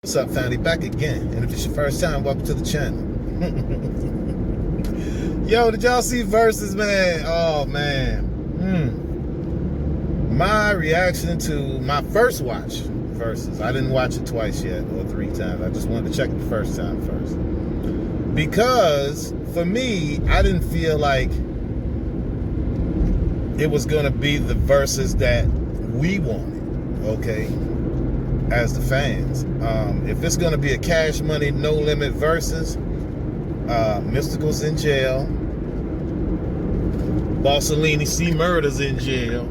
What's up, Fanny? Back again. And if it's your first time, welcome to the channel. Yo, did y'all see Versus, man? Oh, man. My reaction to my first watch, Versus. I didn't watch it twice yet, or 3 times. I just wanted to check it the first time first. Because, for me, I didn't feel like it was going to be the Versus that we wanted, okay? As the fans. If it's going to be a Cash Money No Limit Versus, Mystikal's in jail, Bossalini C. Murder's in jail,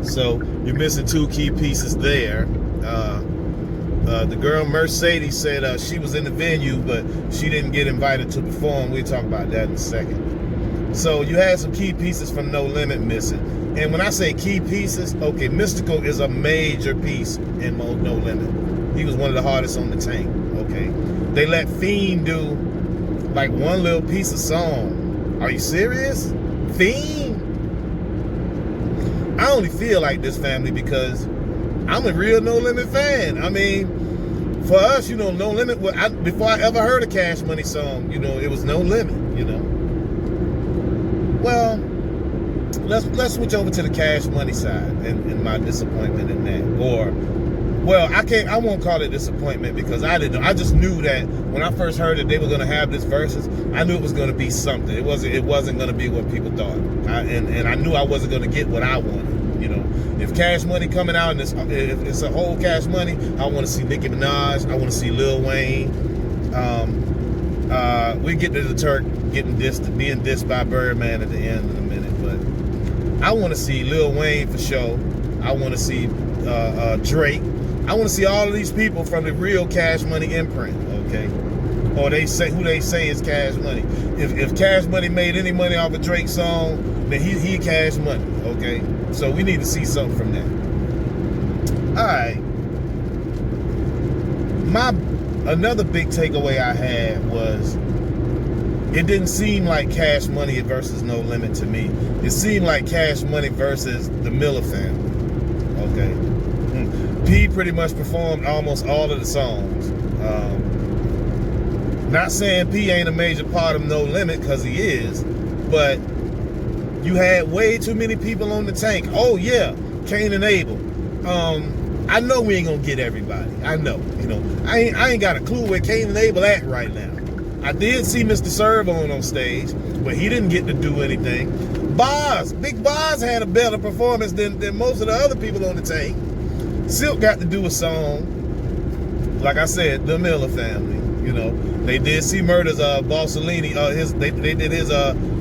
so you're missing 2 key pieces there. The girl Mercedes said she was in the venue, but she didn't get invited to perform. We'll talk about that in a second. So you had some key pieces from No Limit missing. And when I say key pieces, okay, Mystikal is a major piece in No Limit. He was one of the hardest on the tank, okay? They let Fiend do like one little piece of song. Are you serious? Fiend? I only feel like this, family, because I'm a real No Limit fan. I mean, for us, you know, No Limit, before I ever heard a Cash Money song, you know, it was No Limit, you know? Well, let's switch over to the Cash Money side and my disappointment in that. Or, well, I won't call it disappointment because I didn't know. I just knew that when I first heard that they were going to have this Versus, I knew it was going to be something. It wasn't going to be what people thought. And I knew I wasn't going to get what I wanted, you know. If Cash Money coming out and if it's a whole Cash Money, I want to see Nicki Minaj. I want to see Lil Wayne. We get to the Turk being dissed by Birdman at the end in a minute, but I want to see Lil Wayne for sure. I want to see Drake. I want to see all of these people from the real Cash Money imprint, okay? Or who they say is Cash Money. If Cash Money made any money off a Drake song, then he Cash Money, okay? So we need to see something from that. All right. Another big takeaway I had was it didn't seem like Cash Money versus No Limit to me. It seemed like Cash Money versus the Miller family, okay? P pretty much performed almost all of the songs. Not saying P ain't a major part of No Limit, because he is, but you had way too many people on the tank. Oh yeah, Cain and Abel. I know we ain't gonna get everybody. I know, you know. I ain't got a clue where Cain and Abel at right now. I did see Mr. Serve on stage, but he didn't get to do anything. Big Boz had a better performance than most of the other people on the tank. Silk got to do a song. Like I said, the Miller family, you know. They did see Murder's Bossalini, they did his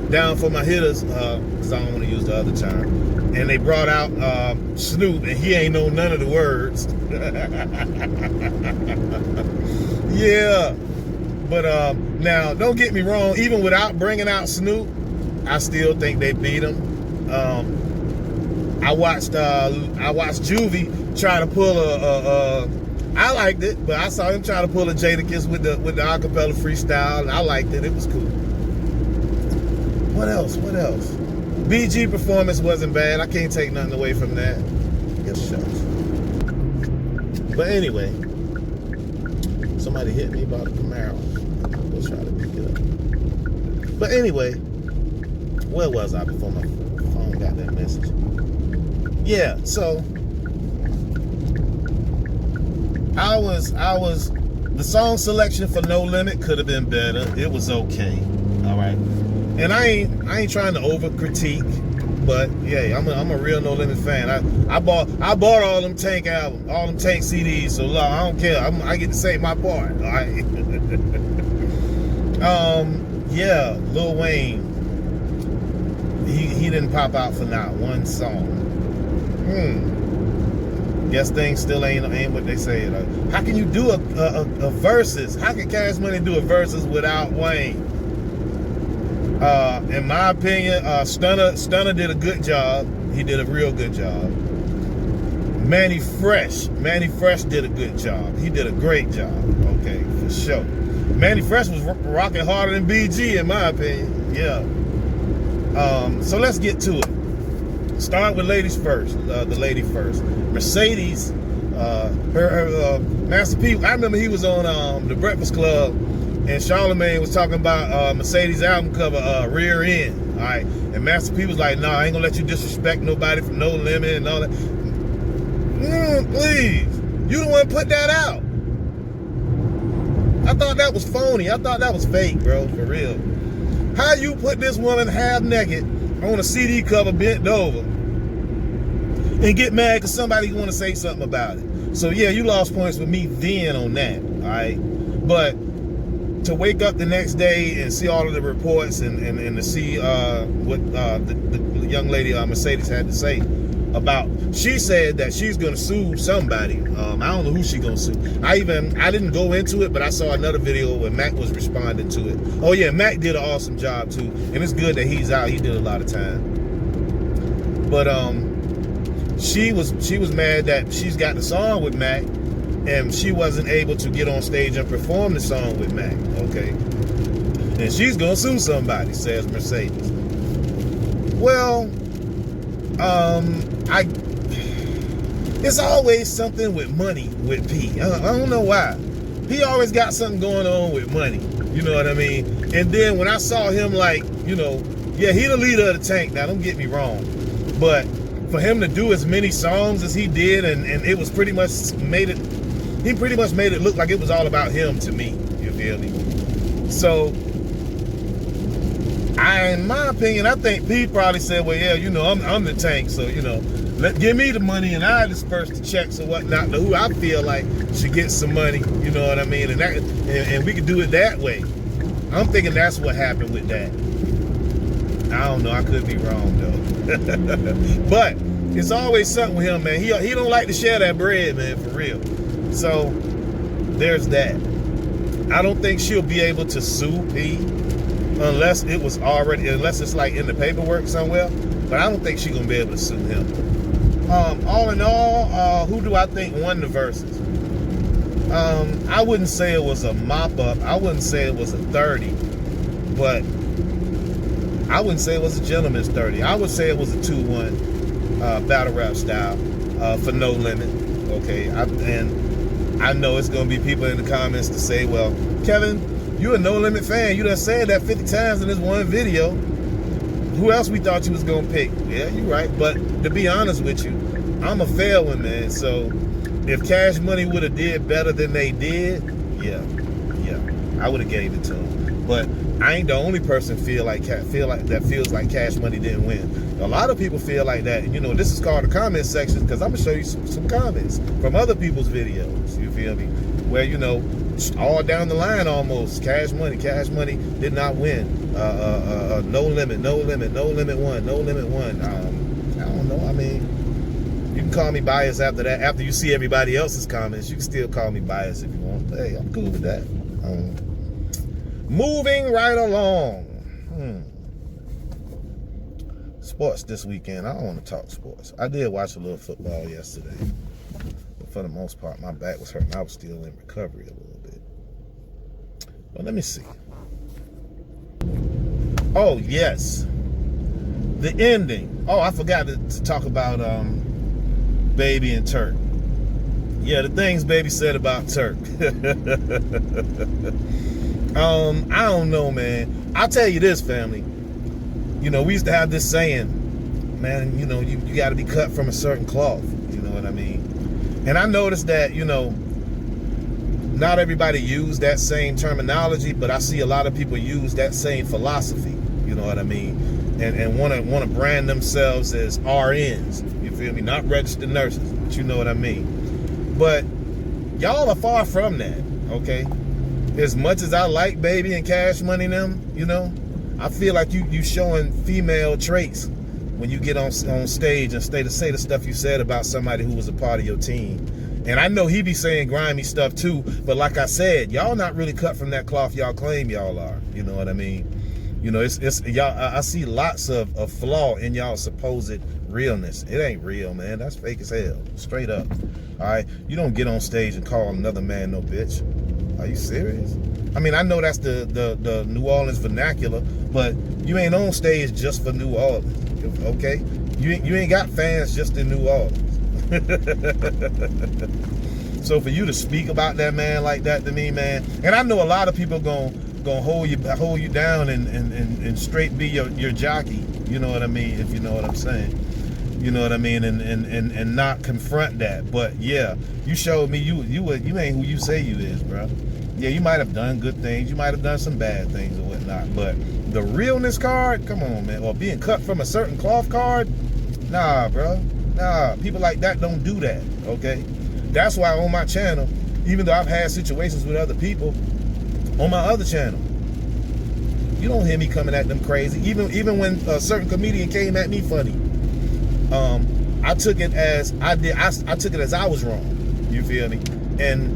Down for My Hitters, because I don't want to use the other term. And they brought out Snoop, and he ain't know none of the words. Yeah. But now, don't get me wrong, even without bringing out Snoop, I still think they beat him. I watched Juvie try to pull I liked it, but I saw him try to pull a Jadakiss with the acapella freestyle, and I liked it. It was cool. What else? BG performance wasn't bad. I can't take nothing away from that. Yes, shucks. But anyway, somebody hit me about the Camaro. We'll try to pick it up. But anyway, where was I before my phone got that message? Yeah, so the song selection for No Limit could have been better. It was okay. All right. And I ain't trying to over critique, but yeah, I'm a real No Limit fan. I bought all them Tank albums, all them Tank CDs, so I don't care. I get to say my part. All right. Yeah, Lil Wayne. He didn't pop out for not one song. Guess things still ain't what they say. How can you do a Versus? How can Cash Money do a Versus without Wayne? In my opinion, Stunner did a good job. He did a real good job. Manny Fresh did a good job. He did a great job. Okay, for sure. Manny Fresh was rocking harder than BG, in my opinion. Yeah. So let's get to it. Start with ladies first. The lady first. Mercedes, her Master P, I remember he was on the Breakfast Club, and Charlamagne was talking about Mercedes album cover, Rear End. All right, and Master P was like, "Nah, I ain't gonna let you disrespect nobody from No Limit and all that." Please, you the one put that out. I thought that was phony. I thought that was fake, bro, for real. How you put this woman half naked on a CD cover bent over and get mad because somebody want to say something about it? So yeah, you lost points with me then on that, all right? But to wake up the next day and see all of the reports and to see what the young lady Mercedes had to say about, she said that she's gonna sue somebody. I don't know who she's gonna sue. I didn't go into it, but I saw another video where Mac was responding to it. Oh yeah, Mac did an awesome job too, and it's good that he's out. He did a lot of time. But she was mad that she's got the song with Mac, and she wasn't able to get on stage and perform the song with Mac. Okay, and she's gonna sue somebody, says Mercedes. Well, it's always something with money with P. I don't know why. He always got something going on with money. You know what I mean? And then when I saw him, like, you know, yeah, he the leader of the Tank. Now, don't get me wrong. But for him to do as many songs as he did, and it was pretty much made it look like it was all about him to me. You feel me? So, in my opinion, I think P probably said, well, yeah, you know, I'm the Tank, so, you know, give me the money and I disperse the checks or whatnot to who I feel like should get some money, you know what I mean? And we could do it that way. I'm thinking that's what happened with that. I don't know, I could be wrong though. But it's always something with him, man. He don't like to share that bread, man, for real. So there's that. I don't think she'll be able to sue P unless it's like in the paperwork somewhere. But I don't think she's gonna be able to sue him. All in all, who do I think won the verses? I wouldn't say it was a mop-up. I wouldn't say it was a 30. But I wouldn't say it was a gentleman's 30. I would say it was a 2-1 battle rap style for No Limit. Okay, and I know it's going to be people in the comments to say, well, Kevin, you're a No Limit fan. You done said that 50 times in this one video. Who else we thought you was gonna pick? Yeah, you're right. But to be honest with you, I'm a fair one, man. So if Cash Money would have did better than they did, yeah, I would have gave it to them. But I ain't the only person feels like Cash Money didn't win. A lot of people feel like that. You know, this is called the comment section because I'm gonna show you some comments from other people's videos. You feel me? Where, you know, all down the line almost, Cash Money did not win. No Limit won. I don't know. I mean, you can call me biased after that. After you see everybody else's comments, you can still call me biased if you want. Hey, I'm cool with that. Moving right along. Sports this weekend. I don't want to talk sports. I did watch a little football yesterday. But for the most part, my back was hurting. I was still in recovery a little bit. But let me see. Oh, yes. The ending. Oh, I forgot to talk about Baby and Turk. Yeah, the things Baby said about Turk. I don't know, man. I'll tell you this, family. You know, we used to have this saying, man, you know, you got to be cut from a certain cloth. You know what I mean? And I noticed that, you know, not everybody use that same terminology, but I see a lot of people use that same philosophy. You know what I mean? And want to brand themselves as RNs. You feel me? Not registered nurses, but you know what I mean. But y'all are far from that, okay? As much as I like Baby and Cash Money them, you know, I feel like you showing female traits when you get on stage and say the stuff you said about somebody who was a part of your team. And I know he be saying grimy stuff too, but like I said, y'all not really cut from that cloth y'all claim y'all are. You know what I mean? You know, it's y'all. I see lots of flaw in y'all supposed realness. It ain't real, man. That's fake as hell, straight up. All right, you don't get on stage and call another man no bitch. Are you serious? I mean, I know that's the New Orleans vernacular, but you ain't on stage just for New Orleans, okay? You ain't got fans just in New Orleans. So for you to speak about that man like that to me, man, and I know a lot of people gonna hold you down and straight be your jockey. You know what I mean? If you know what I'm saying. You know what I mean? And not confront that. But yeah, you showed me you ain't who you say you is, bro. Yeah, you might have done good things, you might have done some bad things or whatnot, but the realness card, come on, man. Or being cut from a certain cloth card, nah, bro. Nah, people like that don't do that. Okay, that's why on my channel, even though I've had situations with other people, on my other channel, you don't hear me coming at them crazy. Even when a certain comedian came at me funny, I took it as I took it as I was wrong. You feel me? And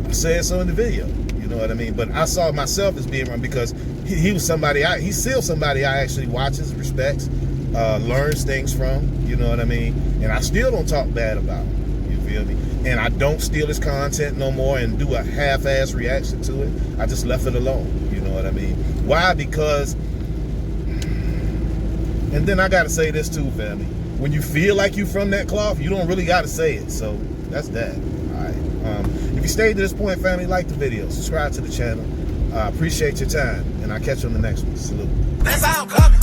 I said so in the video. You know what I mean? But I saw myself as being wrong because he was somebody he's still somebody I actually watches, respects, learns things from. You know what I mean? And I still don't talk bad about him. You feel me? And I don't steal his content no more and do a half-ass reaction to it. I just left it alone. You know what I mean? Why? Because, and then I gotta say this too, family. When you feel like you from that cloth, you don't really gotta say it. So that's that. All right. If you stayed to this point, family, like the video, subscribe to the channel. Appreciate your time, and I'll catch you on the next one. Salute. That's how I'm coming.